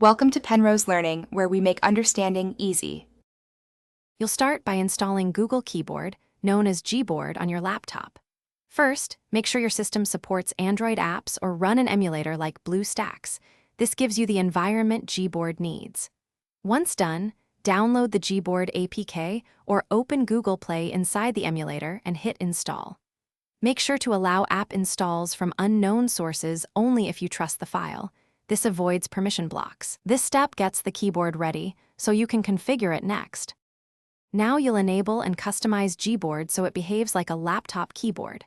Welcome to Penrose Learning, where we make understanding easy. You'll start by installing Google Keyboard, known as Gboard, on your laptop. First, make sure your system supports Android apps or run an emulator like BlueStacks. This gives you the environment Gboard needs. Once done, download the Gboard APK or open Google Play inside the emulator and hit Install. Make sure to allow app installs from unknown sources only if you trust the file. This avoids permission blocks. This step gets the keyboard ready, so you can configure it next. Now you'll enable and customize Gboard so it behaves like a laptop keyboard.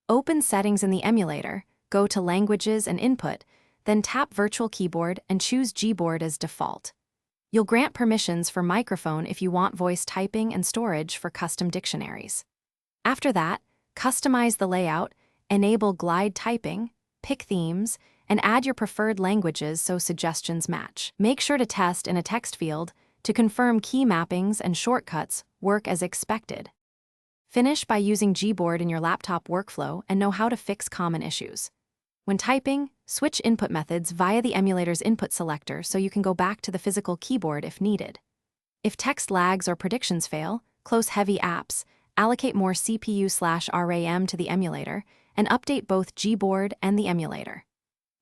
Open Settings in the emulator, go to Languages and Input, then tap Virtual Keyboard and choose Gboard as default. You'll grant permissions for microphone if you want voice typing and storage for custom dictionaries. After that, customize the layout, enable glide typing, pick themes, and add your preferred languages so suggestions match. Make sure to test in a text field to confirm key mappings and shortcuts work as expected. Finish by using Gboard in your laptop workflow and know how to fix common issues. When typing, switch input methods via the emulator's input selector so you can go back to the physical keyboard if needed. If text lags or predictions fail, close heavy apps, allocate more CPU/RAM to the emulator, and update both Gboard and the emulator.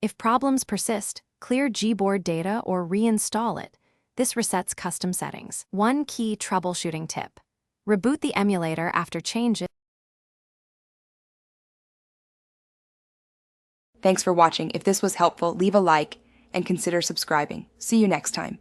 If problems persist, clear Gboard data or reinstall it. This resets custom settings. One key troubleshooting tip: reboot the emulator after changes. Thanks for watching. If this was helpful, leave a like and consider subscribing. See you next time.